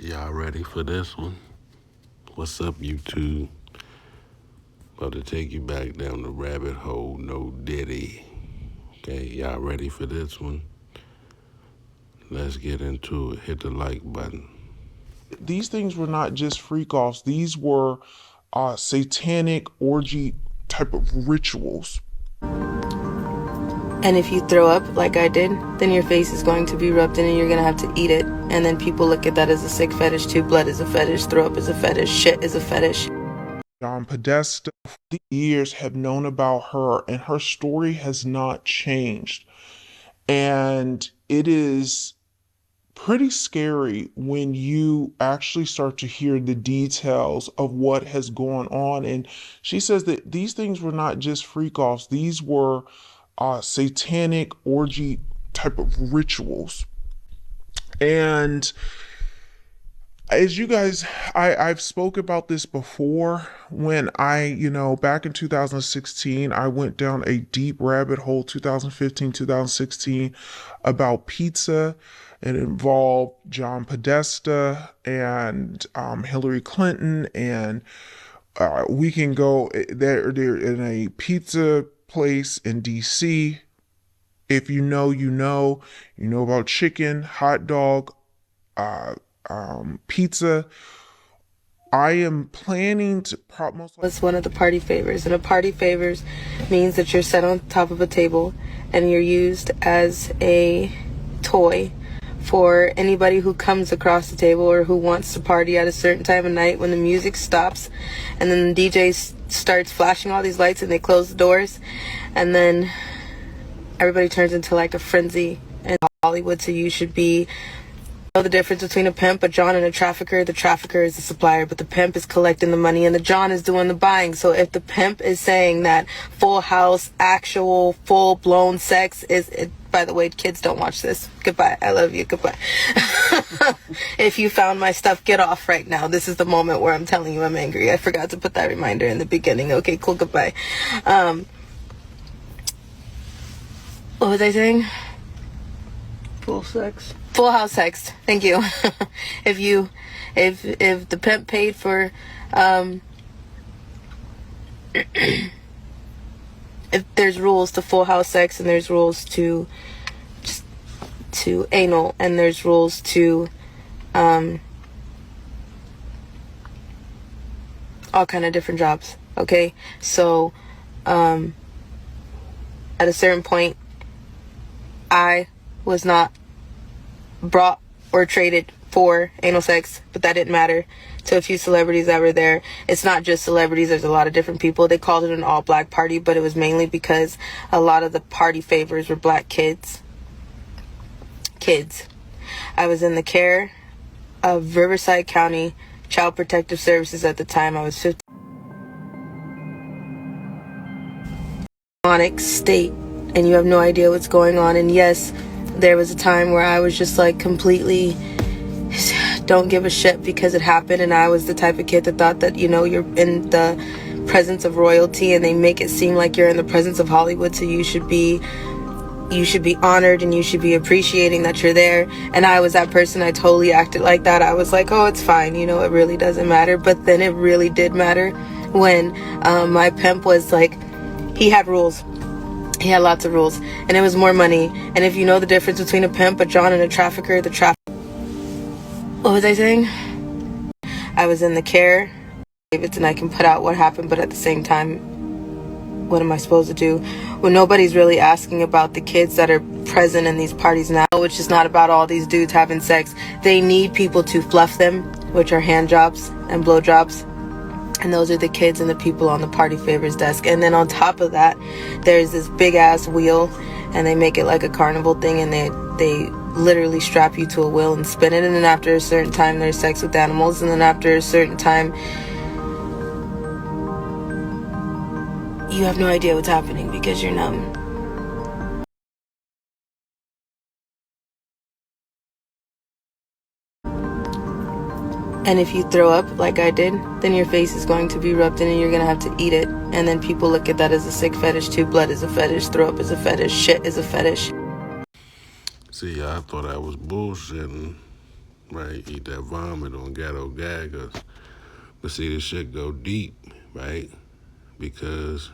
Y'all ready for this one? What's up, YouTube? About to take you back down the rabbit hole, no Diddy. Okay, y'all ready for this one? Let's get into it. Hit the like button. These things were not just freak offs, these were satanic orgy type of rituals. And if you throw up like I did, then your face is going to be rubbed in and you're going to have to eat it. And then people look at that as a sick fetish too. Blood is a fetish, throw up is a fetish, shit is a fetish. John Podesta, for the years, have known about her, and her story has not changed. And it is pretty scary when you actually start to hear the details of what has gone on. And she says that these things were not just freak offs, these were satanic orgy type of rituals. And as you guys, I've spoke about this before when back in 2016, I went down a deep rabbit hole, 2015, 2016, about pizza. It involved John Podesta and Hillary Clinton, and we can go there in a pizza place in DC. If you know, you know about chicken, hot dog, pizza. I am planning to It's one of the party favors, and a party favors means that you're set on top of a table and you're used as a toy for anybody who comes across the table or who wants to party at a certain time of night when the music stops and then the DJ starts flashing all these lights and they close the doors and then everybody turns into like a frenzy in Hollywood. So you should know the difference between a pimp, a John, and a trafficker. The trafficker is the supplier, but the pimp is collecting the money and the John is doing the buying. So if the pimp is saying that Full House, actual full-blown sex is it, by the way, kids, don't watch this. Goodbye. I love you. Goodbye. If you found my stuff, get off right now. This is the moment where I'm telling you I'm angry. I forgot to put that reminder in the beginning. Okay, cool. Goodbye. What was I saying? Full house sex. Thank you. if the pimp paid for if there's rules to full house sex and there's rules to anal and there's rules to all kind of different jobs. Okay, so at a certain point I was not brought or traded for anal sex, but that didn't matter to a few celebrities that were there. It's not just celebrities, there's a lot of different people. They called it an all-black party, but it was mainly because a lot of the party favors were black kids. I was in the care of Riverside County Child Protective Services at the time. I was 15. State, and you have no idea what's going on. And yes, there was a time where I was just like completely don't give a shit because it happened, and I was the type of kid that thought that, you're in the presence of royalty and they make it seem like you're in the presence of Hollywood, so you should be honored and you should be appreciating that you're there. And I was that person. I totally acted like that. I was like, oh, it's fine, it really doesn't matter. But then it really did matter when my pimp was like, he had rules. He had lots of rules, and it was more money. And if you know the difference between a pimp, a John, and a trafficker, what was I saying? I was in the care, and I can put out what happened, but at the same time, what am I supposed to do when nobody's really asking about the kids that are present in these parties now, which is not about all these dudes having sex. They need people to fluff them, which are hand jobs and blow jobs. And those are the kids and the people on the party favors desk. And then on top of that, there's this big ass wheel, and they make it like a carnival thing, and they literally strap you to a wheel and spin it. And then after a certain time, there's sex with animals. And then after a certain time, you have no idea what's happening because you're numb. And if you throw up like I did, then your face is going to be rubbed in and you're going to have to eat it. And then people look at that as a sick fetish too. Blood is a fetish, throw up is a fetish, shit is a fetish. See, I thought I was bullshitting. right? Eat that vomit on ghetto gaggers. But see, this shit go deep, right? Because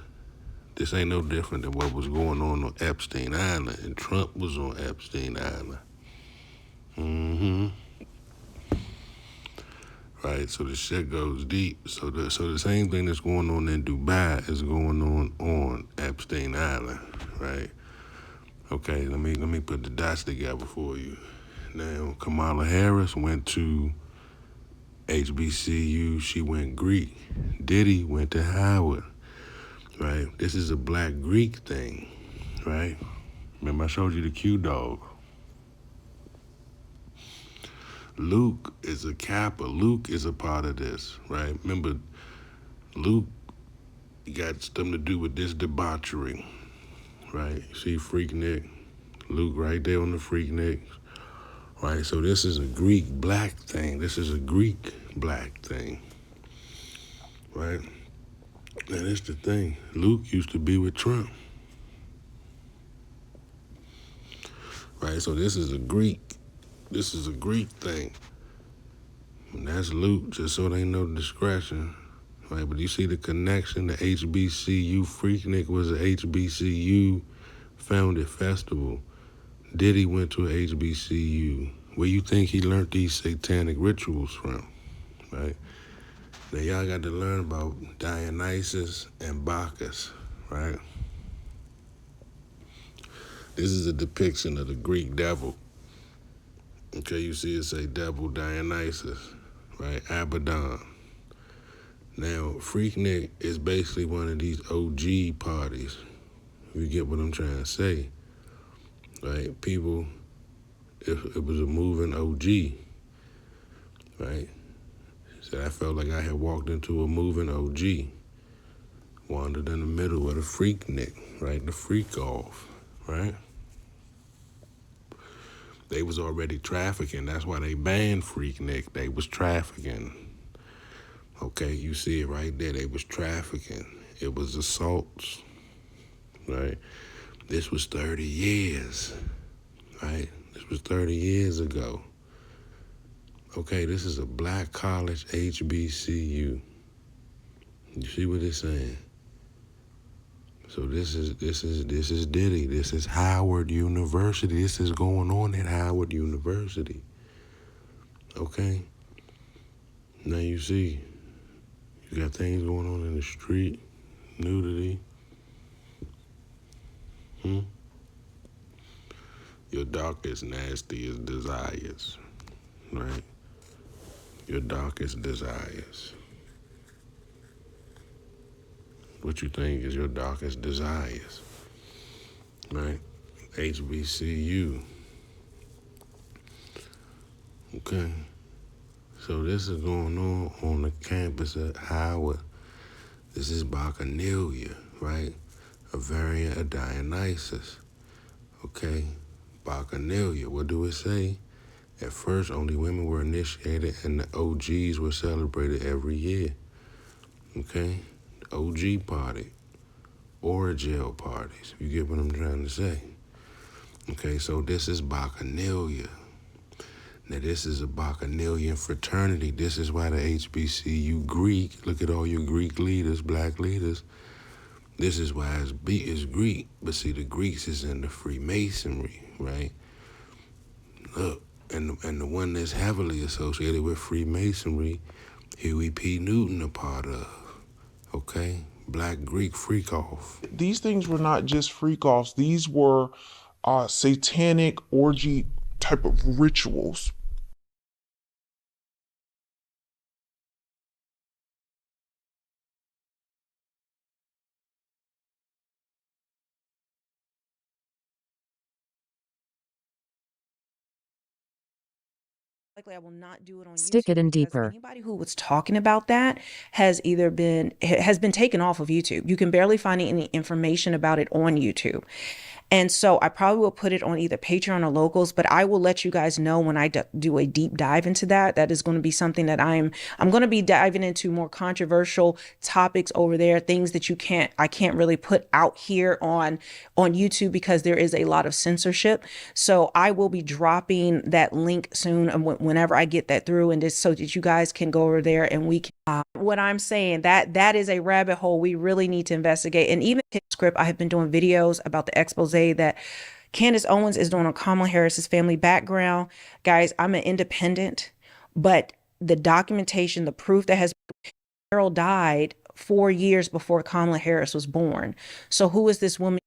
this ain't no different than what was going on Epstein Island, and Trump was on Epstein Island. Right, so the shit goes deep. So the same thing that's going on in Dubai is going on Epstein Island, right? Okay, let me put the dots together for you. Now, Kamala Harris went to HBCU. She went Greek. Diddy went to Howard, right? This is a black Greek thing, right? Remember I showed you the Q dog. Luke is a Kappa. Luke is a part of this, right? Remember, Luke got something to do with this debauchery, right? See Freaknik, Luke right there on the Freaknik, right? So this is a Greek black thing. This is a Greek black thing, right? Now that's the thing. Luke used to be with Trump, right? So this is a Greek thing. And that's Luke, just so they know discretion. Right, but you see the connection. The HBCU Freaknik was a HBCU founded festival. Diddy went to a HBCU. Where you think he learned these satanic rituals from, right? Now y'all got to learn about Dionysus and Bacchus, right? This is a depiction of the Greek devil. Okay, you see it say devil Dionysus, right? Abaddon. Now, Freaknik is basically one of these OG parties. You get what I'm trying to say, right? People, it was a moving OG, right? So I felt like I had walked into a moving OG, wandered in the middle of the Freaknik, right? The freak off, right? They was already trafficking. That's why they banned Freaknik. They was trafficking. Okay, you see it right there. They was trafficking. It was assaults, right? This was 30 years, right? This was 30 years ago. Okay, this is a black college HBCU. You see what it's saying? So this is Diddy. This is Howard University. This is going on at Howard University. Okay? Now you see, you got things going on in the street, nudity. Your darkest, nastiest desires, right? Your darkest desires. What you think is your darkest desires, right? HBCU. Okay. So this is going on the campus at Howard. This is Bacchanalia, right? A variant of Dionysus. Okay. Bacchanalia. What do it say? At first, only women were initiated and the OGs were celebrated every year. Okay? The OG party. Or jail parties. You get what I'm trying to say? Okay, so this is Bacchanalia. Now, this is a Bacchanalian fraternity. This is why the HBCU Greek, look at all your Greek leaders, black leaders. This is why it's Greek. But see, the Greeks is in the Freemasonry, right? Look, and the one that's heavily associated with Freemasonry, Huey P. Newton a part of, okay? Black Greek freak off. These things were not just freak offs, these were satanic orgy type of rituals. Likely I will not do it on Stick it YouTube in because deeper. anybody who was talking about that has been taken off of YouTube. You can barely find any information about it on YouTube. And so I probably will put it on either Patreon or Locals, but I will let you guys know when I do a deep dive into that. That is going to be something that I'm going to be diving into more controversial topics over there, things that I can't really put out here on YouTube because there is a lot of censorship. So I will be dropping that link soon whenever I get that through, and just so that you guys can go over there and we can what I'm saying, that is a rabbit hole we really need to investigate. And even script, I have been doing videos about the expose that Candace Owens is doing on Kamala Harris's family background. Guys, I'm an independent, but the documentation, the proof that has Carol died 4 years before Kamala Harris was born. So who is this woman?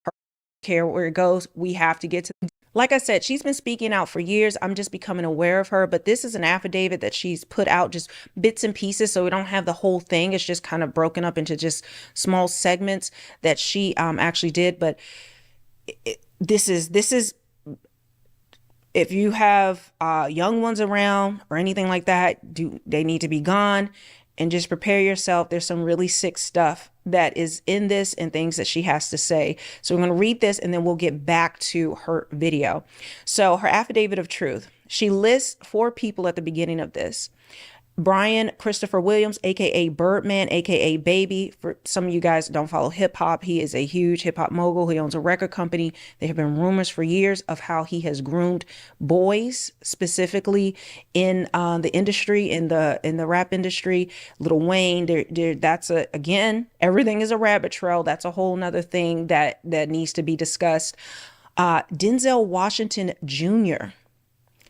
Care where it goes. We have to get to. Like I said, she's been speaking out for years. I'm just becoming aware of her, but this is an affidavit that she's put out, just bits and pieces, so we don't have the whole thing. It's just kind of broken up into just small segments that she actually did. But this is if you have young ones around or anything like that, they need to be gone. And just prepare yourself. There's some really sick stuff that is in this and things that she has to say. So we're going to read this and then we'll get back to her video. So her affidavit of truth. She lists 4 people at the beginning of this. Brian Christopher Williams, aka Birdman, aka Baby. For some of you guys who don't follow hip hop, he is a huge hip hop mogul. He owns a record company. There have been rumors for years of how he has groomed boys, specifically in the industry, in the rap industry. Lil Wayne, again, everything is a rabbit trail. That's a whole nother thing that needs to be discussed. Denzel Washington Jr.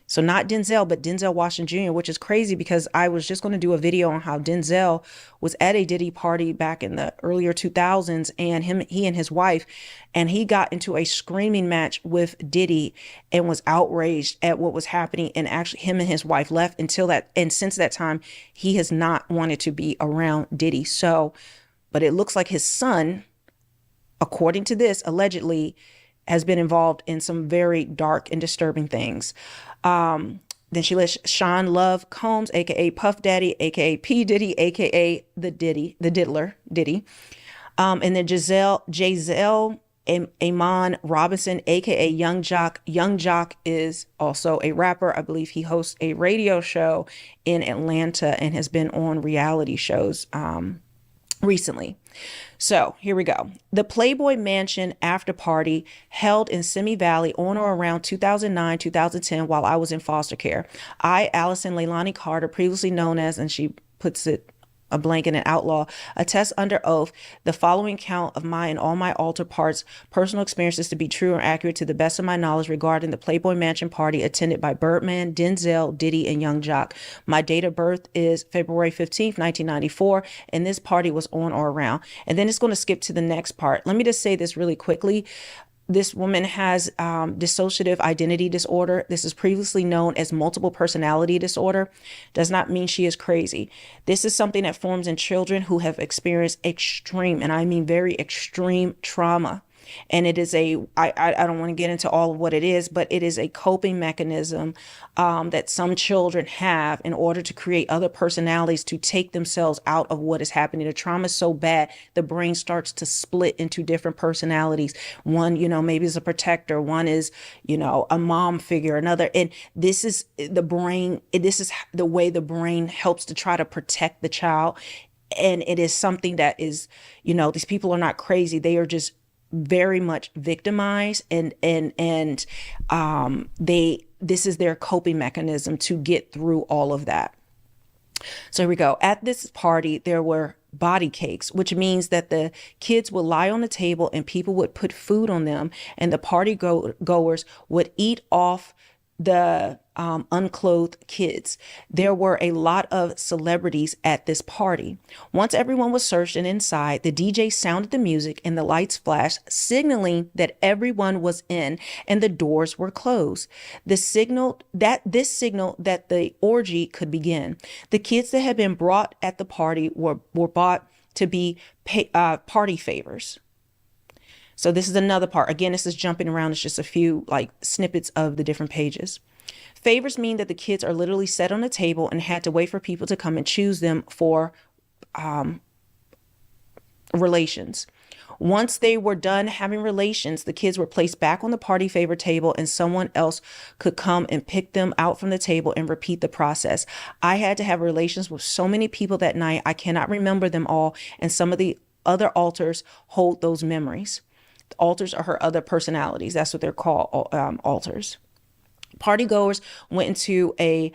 So not Denzel, but Denzel Washington Jr., which is crazy because I was just going to do a video on how Denzel was at a Diddy party back in the earlier 2000s, and he and his wife, and he got into a screaming match with Diddy and was outraged at what was happening. And actually him and his wife left until that. And since that time, he has not wanted to be around Diddy. So, but it looks like his son, according to this, allegedly has been involved in some very dark and disturbing things. Then she lists Sean Love Combs, aka Puff Daddy, aka P Diddy, aka the Diddler, Diddy. And then Giselle Amon Robinson, aka Young Jock. Young Jock is also a rapper. I believe he hosts a radio show in Atlanta and has been on reality shows recently. So here we go. The Playboy Mansion after party held in Simi Valley on or around 2009, 2010 while I was in foster care. I, Allison Leilani Carter, previously known as, and she puts it a blanket and outlaw, attest under oath the following count of my and all my altered parts personal experiences to be true and accurate to the best of my knowledge regarding the Playboy Mansion party attended by Birdman, Denzel, Diddy, and Young Jock. My date of birth is February 15th, 1994, and this party was on or around. And then it's going to skip to the next part. Let me just say this really quickly. This woman has dissociative identity disorder. This is previously known as multiple personality disorder. Does not mean she is crazy. This is something that forms in children who have experienced extreme, and I mean very extreme trauma. And it is I don't want to get into all of what it is, but it is a coping mechanism that some children have in order to create other personalities to take themselves out of what is happening. The trauma is so bad, the brain starts to split into different personalities. One, maybe is a protector. One is, a mom figure, another. And this is the brain. This is the way the brain helps to try to protect the child. And it is something that is, these people are not crazy. They are just very much victimized, and this is their coping mechanism to get through all of that. So here we go. At this party, there were body cakes, which means that the kids would lie on the table and people would put food on them, and the party goers would eat off the unclothed kids. There were a lot of celebrities at this party. Once everyone was searched and inside, the DJ sounded the music and the lights flashed, signaling that everyone was in and the doors were closed. This signaled that the orgy could begin. The kids that had been brought at the party were bought to be party favors. So this is another part. Again, this is jumping around. It's just a few snippets of the different pages. Favors mean that the kids are literally set on a table and had to wait for people to come and choose them for relations. Once they were done having relations, the kids were placed back on the party favor table and someone else could come and pick them out from the table and repeat the process. I had to have relations with so many people that night. I cannot remember them all. And some of the other altars hold those memories. Altars are her other personalities. That's what they're called, altars. Partygoers went into a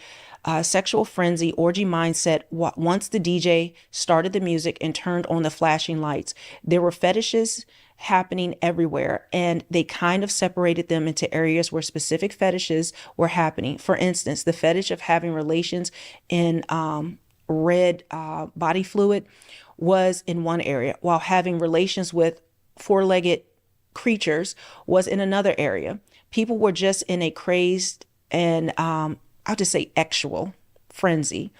sexual frenzy, orgy mindset once the DJ started the music and turned on the flashing lights. There were fetishes happening everywhere, and they kind of separated them into areas where specific fetishes were happening. For instance, the fetish of having relations in red body fluid was in one area, while having relations with four-legged creatures was in another area. People were just in a crazed and I'll just say actual frenzy.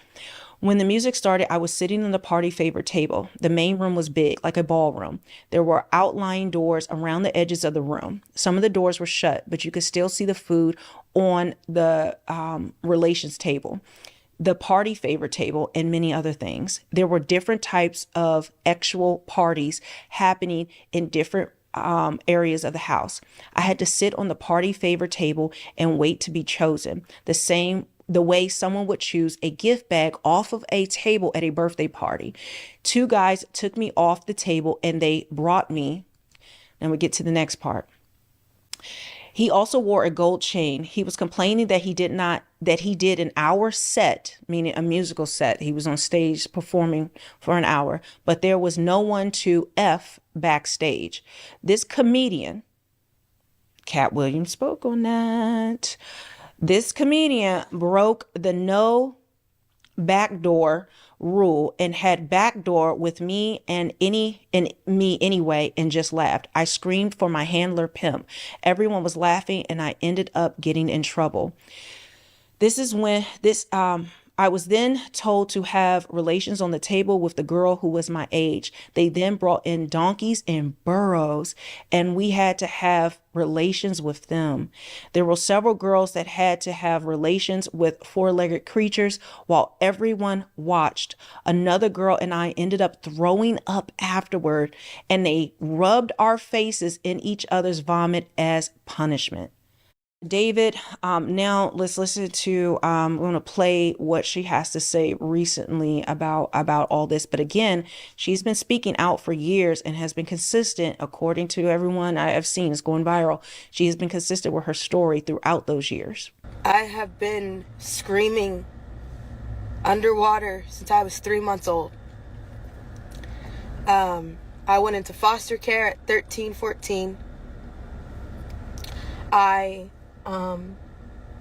When the music started, I was sitting on the party favor table. The main room was big, like a ballroom. There were outlying doors around the edges of the room. Some of the doors were shut, but you could still see the food on the relations table, the party favor table, and many other things. There were different types of actual parties happening in different areas of the house. I had to sit on the party favor table and wait to be chosen. The way someone would choose a gift bag off of a table at a birthday party. Two guys took me off the table and they brought me, and we get to the next part. He also wore a gold chain. He was complaining that he did an hour set, meaning a musical set. He was on stage performing for an hour, but there was no one to F backstage. This comedian, Cat Williams spoke on that. This comedian broke the no backdoor rule and had backdoor with me and me anyway and just laughed. I screamed for my handler pimp. Everyone was laughing and I ended up getting in trouble. This is when I was then told to have relations on the table with the girl who was my age. They then brought in donkeys and burros, and we had to have relations with them. There were several girls that had to have relations with four-legged creatures while everyone watched. Another girl and I ended up throwing up afterward, and they rubbed our faces in each other's vomit as punishment. David, now let's listen to, we're going to play what she has to say recently about all this. But again, she's been speaking out for years and has been consistent, according to everyone I have seen. It's going viral. She has been consistent with her story throughout those years. I have been screaming underwater since I was 3 months old. I went into foster care at 13, 14.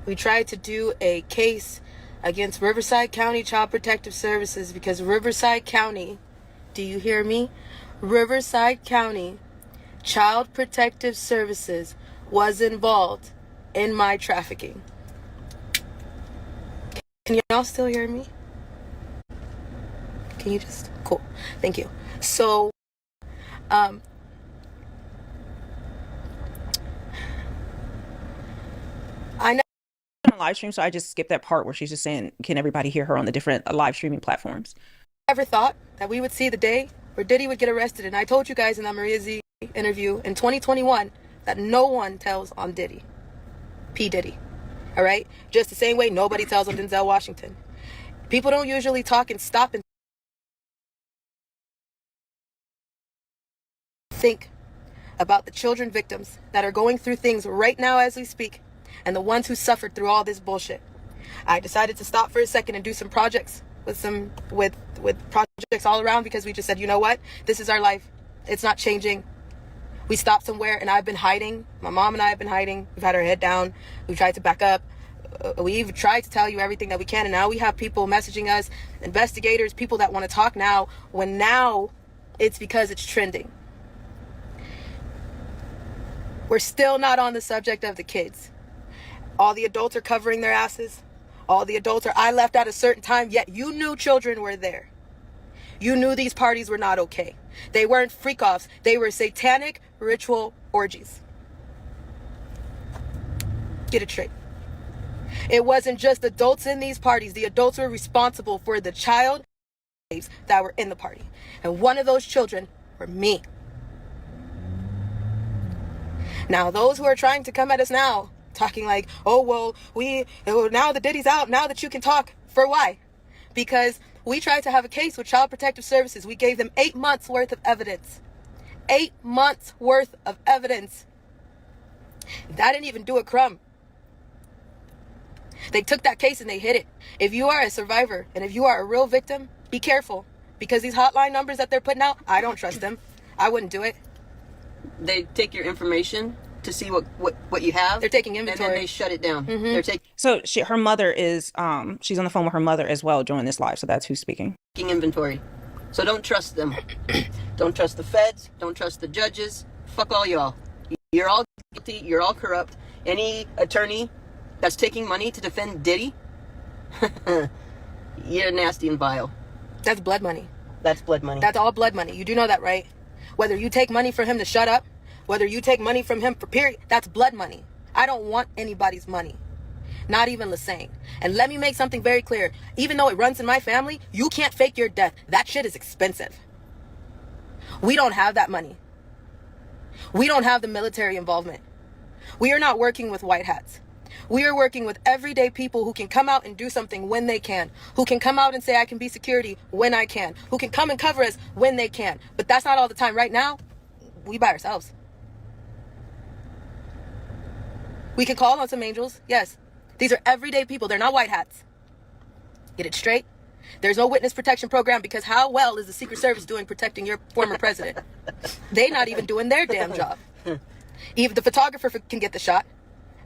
We tried to do a case against Riverside County Child Protective Services because Riverside County, do you hear me? Riverside County Child Protective Services was involved in my trafficking. Can y'all still hear me? Can you just? Cool. Thank you. So, I know On a live stream, so I just skipped that part where she's just saying, can everybody hear her on the different live streaming platforms? never thought that we would see the day where Diddy would get arrested. And I told you guys in that Maria Z interview in 2021 that no one tells on Diddy. P. Diddy. All right? Just the same way nobody tells on Denzel Washington. People don't usually talk and stop and think about the children victims that are going through things right now as we speak, and the ones who suffered through all this bullshit. I decided to stop for a second and do some projects with projects all around because we just said, you know what? This is our life. It's not changing. We stopped somewhere and I've been hiding. My mom and I have been hiding. We've had our head down. We've tried to back up. We've tried to tell you everything that we can. And now we have people messaging us, investigators, people that want to talk now, when now it's because it's trending. We're still not on the subject of the kids. All the adults are covering their asses. All the adults are, I left at a certain time, yet you knew children were there. You knew these parties were not okay. They weren't freak-offs. They were satanic ritual orgies. Get it straight. It wasn't just adults in these parties. The adults were responsible for the child that were in the party. And one of those children were me. Now, those who are trying to come at us now, talking like, oh, well, now that Diddy's out, now that you can talk. For why? Because we tried to have a case with Child Protective Services. We gave them 8 months worth of evidence. 8 months worth of evidence. That didn't even do a crumb. They took that case and they hid it. If you are a survivor and if you are a real victim, be careful. Because these hotline numbers that they're putting out, I don't trust them. I wouldn't do it. They take your information to see what you have. They're taking inventory. And then they shut it down. Mm-hmm. They're taking So her mother is, she's on the phone with her mother as well during this live. So that's who's speaking. inventory. So don't trust them. Don't trust the feds. Don't trust the judges. Fuck all y'all. You're all guilty. You're all corrupt. Any attorney that's taking money to defend Diddy, you're nasty and vile. That's blood money. That's blood money. That's all blood money. You do know that, right? Whether you take money for him to shut up, whether you take money from him for period, that's blood money. I don't want anybody's money. Not even Lassane. And let me make something very clear. Even though it runs in my family, you can't fake your death. That shit is expensive. We don't have that money. We don't have the military involvement. We are not working with white hats. We are working with everyday people who can come out and do something when they can, who can come out and say, I can be security when I can, who can come and cover us when they can. But that's not all the time. Right now, we by ourselves. We can call on some angels. Yes. These are everyday people. They're not white hats. Get it straight? There's no witness protection program because how well is the Secret Service doing protecting your former president? They're not even doing their damn job. Even the photographer can get the shot.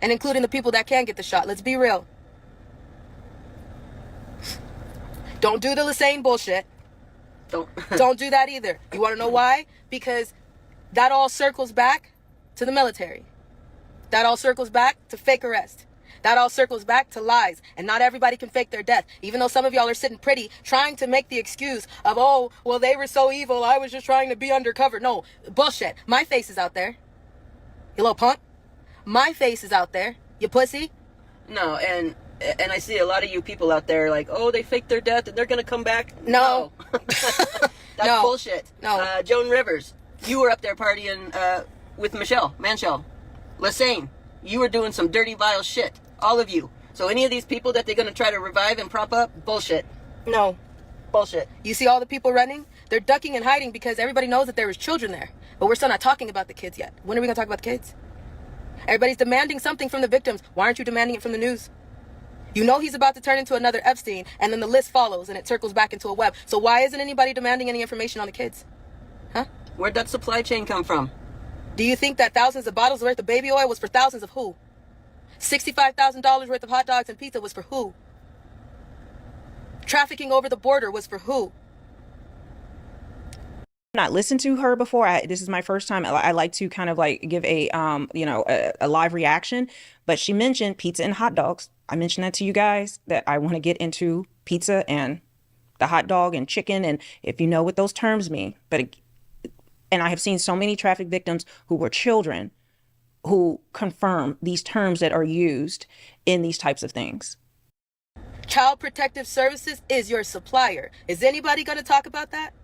And including the people that can get the shot. Let's be real. Don't do the Lassane bullshit. Don't do that either. You want to know why? Because that all circles back to the military. That all circles back to fake arrest. That all circles back to lies. And not everybody can fake their death. Even though some of y'all are sitting pretty, trying to make the excuse of, oh, well, they were so evil, I was just trying to be undercover. No, bullshit. My face is out there. You little punk. My face is out there. You pussy. No, and I see a lot of you people out there like, oh, they faked their death and they're going to come back. No. That's No. bullshit. No. Joan Rivers, you were up there partying with Michelle Manshell. Lassane, you were doing some dirty, vile shit. All of you. So any of these people that they're going to try to revive and prop up, bullshit. No. Bullshit. You see all the people running? They're ducking and hiding because everybody knows that there was children there. But we're still not talking about the kids yet. When are we going to talk about the kids? Everybody's demanding something from the victims. Why aren't you demanding it from the news? You know he's about to turn into another Epstein, and then the list follows, and it circles back into a web. So why isn't anybody demanding any information on the kids? Huh? Where'd that supply chain come from? Do you think that thousands of bottles worth of baby oil was for thousands of who? $65,000 worth of hot dogs and pizza was for who? Trafficking over the border was for who? Not listened to her before. This is my first time. I like to kind of like give a live reaction, but she mentioned pizza and hot dogs. I mentioned that to you guys that I want to get into pizza and the hot dog and chicken. And if you know what those terms mean, and I have seen so many traffic victims who were children who confirm these terms that are used in these types of things. Child Protective Services is your supplier. Is anybody going to talk about that?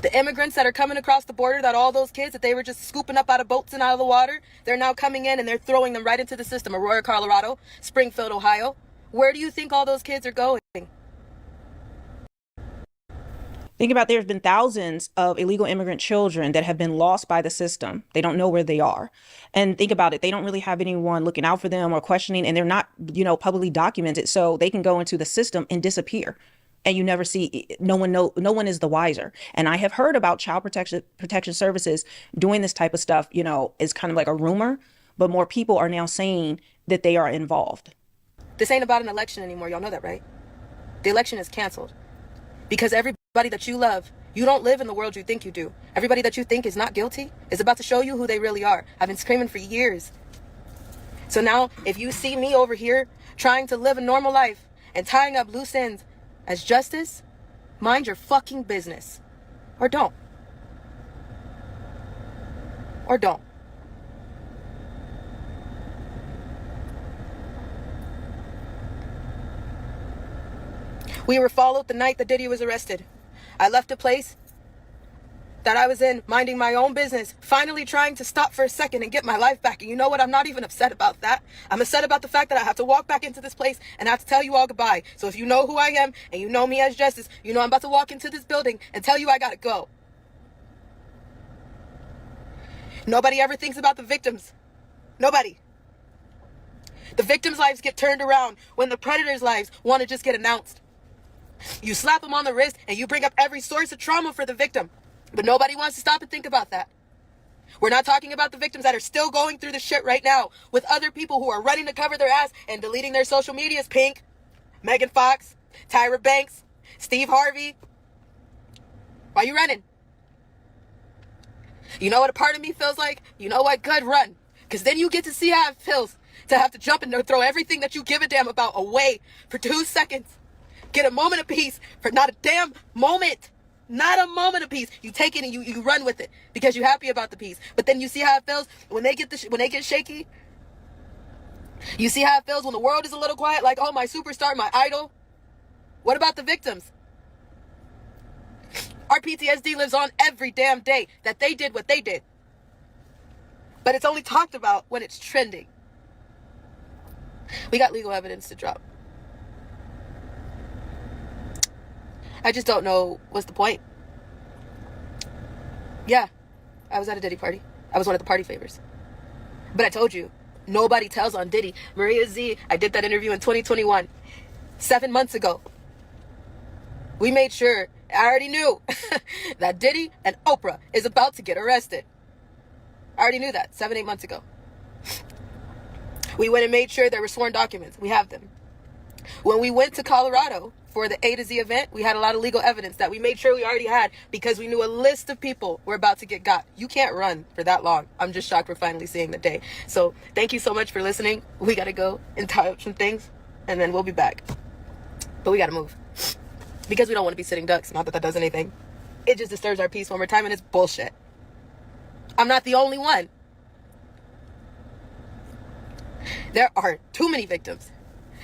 The immigrants that are coming across the border, that all those kids that they were just scooping up out of boats and out of the water, they're now coming in and they're throwing them right into the system. Aurora, Colorado, Springfield, Ohio. Where do you think all those kids are going? Think about there's been thousands of illegal immigrant children that have been lost by the system. They don't know where they are. And think about it. They don't really have anyone looking out for them or questioning, and they're not, publicly documented. So they can go into the system and disappear. And you never see, no one is the wiser. And I have heard about child protection services doing this type of stuff, is kind of like a rumor, but more people are now saying that they are involved. This ain't about an election anymore. Y'all know that, right? The election is canceled because everybody that you love, you don't live in the world you think you do. Everybody that you think is not guilty is about to show you who they really are. I've been screaming for years. So now if you see me over here trying to live a normal life and tying up loose ends as justice, mind your fucking business. Or don't. Or don't. We were followed the night that Diddy was arrested. I left a place that I was in minding my own business, finally trying to stop for a second and get my life back. And you know what? I'm not even upset about that. I'm upset about the fact that I have to walk back into this place and I have to tell you all goodbye. So if you know who I am and you know me as Justice, you know I'm about to walk into this building and tell you I gotta go. Nobody ever thinks about the victims. Nobody. The victims' lives get turned around when the predators' lives want to just get announced. You slap them on the wrist and you bring up every source of trauma for the victim. But nobody wants to stop and think about that. We're not talking about the victims that are still going through the shit right now with other people who are running to cover their ass and deleting their social medias. Pink, Megan Fox, Tyra Banks, Steve Harvey. Why are you running? You know what a part of me feels like? You know what? Good, run. Because then you get to see how it feels to have to jump and throw everything that you give a damn about away for 2 seconds. Get a moment of peace for not a damn moment. Not a moment of peace. You take it and you run with it because you're happy about the peace. But then you see how it feels when they get shaky. You see how it feels when the world is a little quiet, like, oh, my superstar, my idol. What about the victims? Our PTSD lives on every damn day that they did what they did. But it's only talked about when it's trending. We got legal evidence to drop. I just don't know what's the point. Yeah, I was at a Diddy party. I was one of the party favors. But I told you, nobody tells on Diddy. Maria Z, I did that interview in 2021, 7 months ago. We made sure, I already knew that Diddy and Oprah is about to get arrested. I already knew that 7, 8 months ago. We went and made sure there were sworn documents. We have them. When we went to Colorado for the A to Z event, we had a lot of legal evidence that we made sure we already had because we knew a list of people were about to get got. You can't run for that long. I'm just shocked we're finally seeing the day. So thank you so much for listening. We got to go and tie up some things and then we'll be back. But we got to move because we don't want to be sitting ducks. Not that that does anything. It just disturbs our peace one more time and it's bullshit. I'm not the only one. There are too many victims.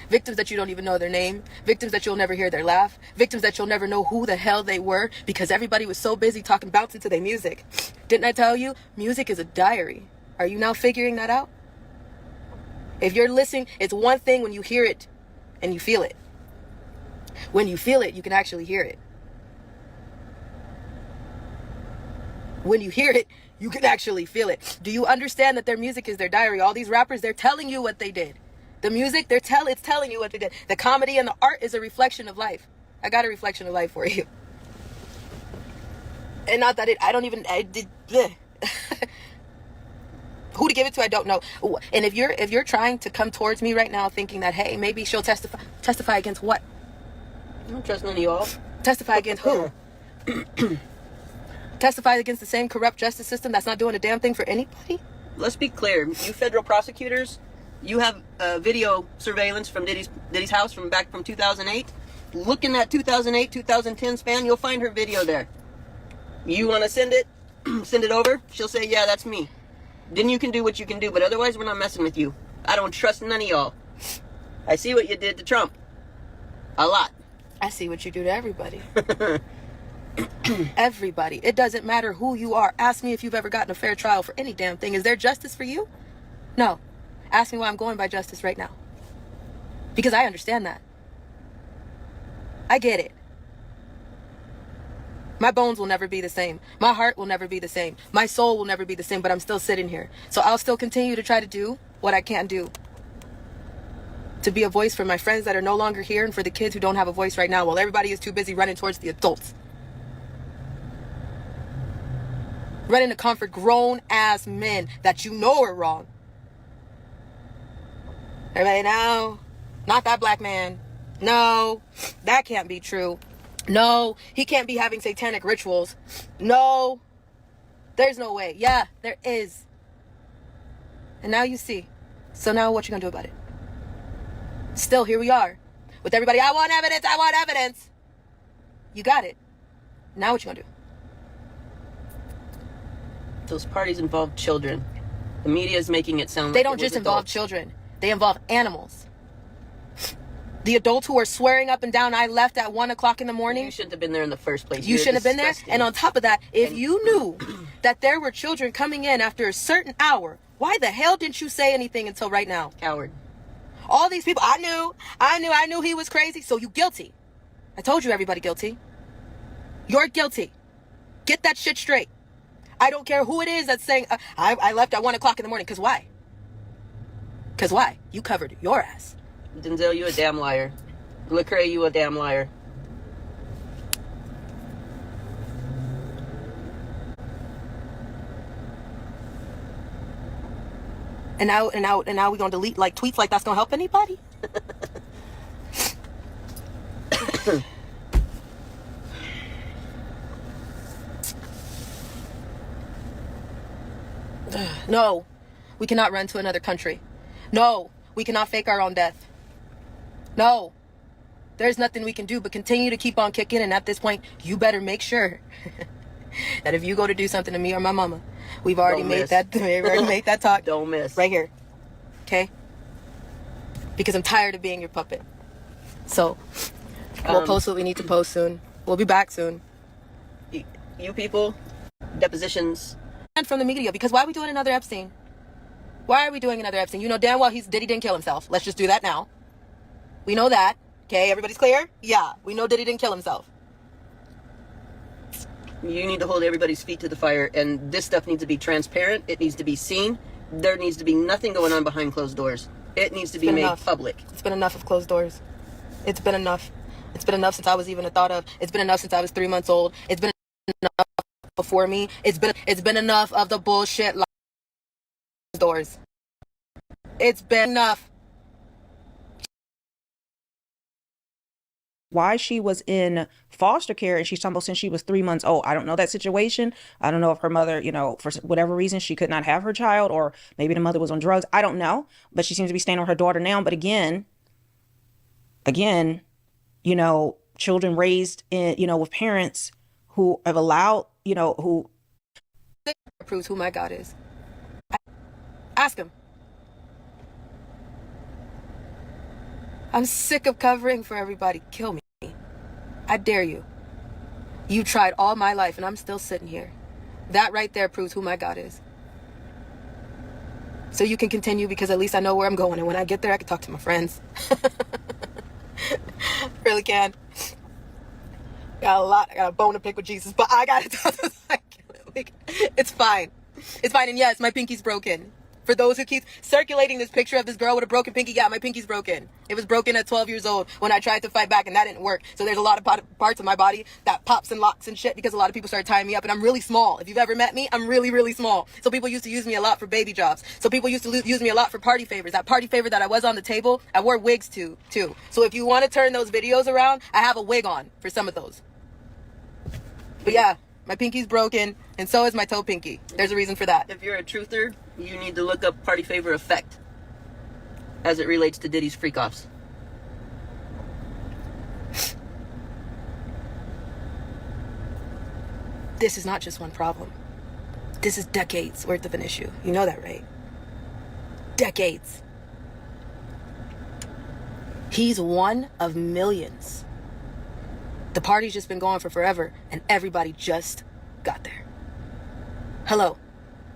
Victims that you don't even know their name. Victims that you'll never hear their laugh. Victims that you'll never know who the hell they were because everybody was so busy bouncing to their music. Didn't I tell you? Music is a diary. Are you now figuring that out? If you're listening, it's one thing when you hear it and you feel it. When you feel it, you can actually hear it. When you hear it, you can actually feel it. Do you understand that their music is their diary? All these rappers, they're telling you what they did. The music, it's telling you what they did. The comedy and the art is a reflection of life. I got a reflection of life for you. And not that I did. Who to give it to, I don't know. And if you're trying to come towards me right now thinking that, hey, maybe she'll testify against what? I don't trust none of y'all. Testify against who? Testify against the same corrupt justice system that's not doing a damn thing for anybody? Let's be clear. You federal prosecutors, you have video surveillance from Diddy's house from 2008. Look in that 2008, 2010 span, you'll find her video there. You want to send it over? She'll say, yeah, that's me. Then you can do what you can do, but otherwise we're not messing with you. I don't trust none of y'all. I see what you did to Trump. A lot. I see what you do to everybody. Everybody. It doesn't matter who you are. Ask me if you've ever gotten a fair trial for any damn thing. Is there justice for you? No. Ask me why I'm going by justice right now. Because I understand that. I get it. My bones will never be the same. My heart will never be the same. My soul will never be the same, but I'm still sitting here. So I'll still continue to try to do what I can do. To be a voice for my friends that are no longer here and for the kids who don't have a voice right now while everybody is too busy running towards the adults. Running to comfort grown-ass men that you know are wrong. Everybody, no, not that black man. No, that can't be true. No, he can't be having satanic rituals. No, there's no way. Yeah, there is. And now you see. So now what you gonna do about it? Still, here we are. With everybody, I want evidence, I want evidence. You got it. Now what you gonna do? Those parties involve children. The media is making it sound like they don't just involve children. They involve animals. The adults who are swearing up and down I left at 1 o'clock in the morning. You shouldn't have been there in the first place. You shouldn't have been there. And on top of that, if you knew that there were children coming in after a certain hour, why the hell didn't you say anything until right now? Coward. All these people, I knew he was crazy, so you guilty. I told you everybody guilty. You're guilty. Get that shit straight. I don't care who it is that's saying, I left at 1 o'clock in the morning. Because why? Because why? You covered your ass. Denzel, you a damn liar. Lecrae, you a damn liar. And now we're gonna delete like tweets like that's gonna help anybody? No, we cannot run to another country. No, we cannot fake our own death. No, there's nothing we can do but continue to keep on kicking. And at this point, you better make sure that if you go to do something to me or my mama, we've already made that talk. Don't miss. Right here. Okay? Because I'm tired of being your puppet. So, we'll post what we need to post soon. We'll be back soon. You people, depositions. And from the media, because why are we doing another Epstein? Why are we doing another Epstein? You know damn well Diddy didn't kill himself. Let's just do that now. We know that. Okay, everybody's clear? Yeah, we know Diddy didn't kill himself. You need to hold everybody's feet to the fire, and this stuff needs to be transparent. It needs to be seen. There needs to be nothing going on behind closed doors. It needs to be made public. It's been enough of closed doors. It's been enough. It's been enough since I was even a thought of. It's been enough since I was 3 months old. It's been enough before me. It's been enough of the bullshit doors. It's been enough. Why she was in foster care, and she's talking about since she was 3 months old. I don't know that situation. I don't know if her mother, you know, for whatever reason, she could not have her child, or maybe the mother was on drugs. I don't know, but she seems to be staying on her daughter now. But again, you know, children raised in, you know, with parents who have allowed, you know, who proves who my God is. Ask him. I'm sick of covering for everybody. Kill me. I dare you. You tried all my life and I'm still sitting here. That right there proves who my God is. So you can continue, because at least I know where I'm going. And when I get there, I can talk to my friends. Really can. I got a bone to pick with Jesus, but I got to talk to It's fine. It's fine. And yes, my pinky's broken. For those who keep circulating this picture of this girl with a broken pinky, yeah, my pinky's broken. It was broken at 12 years old when I tried to fight back, and that didn't work. So there's a lot of parts of my body that pops and locks and shit, because a lot of people started tying me up, and I'm really small. If you've ever met me, I'm really, really small. So people used to use me a lot for baby jobs. So people used to use me a lot for party favors. That party favor that I was on the table, I wore wigs too. So if you want to turn those videos around, I have a wig on for some of those. But yeah, my pinky's broken, and so is my toe pinky. There's a reason for that. If you're a truther, you need to look up party favor effect as it relates to Diddy's freak-offs. This is not just one problem. This is decades worth of an issue. You know that, right? Decades. He's one of millions. The party's just been going for forever, and everybody just got there. Hello,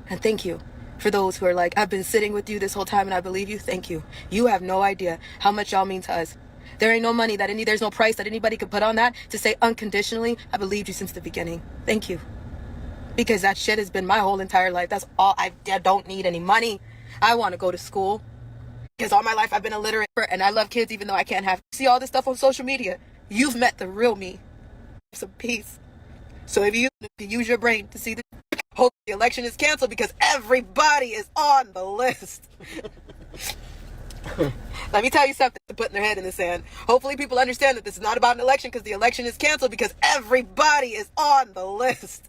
and thank you for those who are like, I've been sitting with you this whole time and I believe you. Thank you. You have no idea how much y'all mean to us. There ain't no money there's no price that anybody could put on that to say unconditionally, I believed you since the beginning. Thank you. Because that shit has been my whole entire life. That's all. I don't need any money. I want to go to school. Because all my life I've been illiterate, and I love kids even though I can't have. See all this stuff on social media. You've met the real me. Some peace. So if you use your brain to see the hope the election is canceled because everybody is on the list. Let me tell you something to put in their head in the sand. Hopefully people understand that this is not about an election because the election is canceled because everybody is on the list.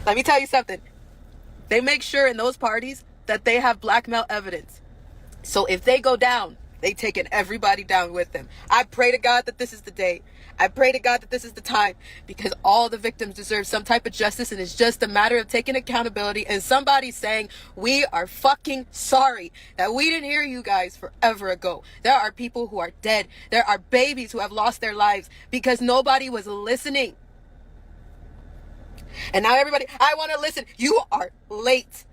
Let me tell you something. They make sure in those parties that they have blackmail evidence. So if they go down They taken everybody down with them. I pray to God that this is the day. I pray to God that this is the time, because all the victims deserve some type of justice, and it's just a matter of taking accountability and somebody saying, we are fucking sorry that we didn't hear you guys forever ago. There are people who are dead. There are babies who have lost their lives because nobody was listening. And now everybody, I want to listen. You are late.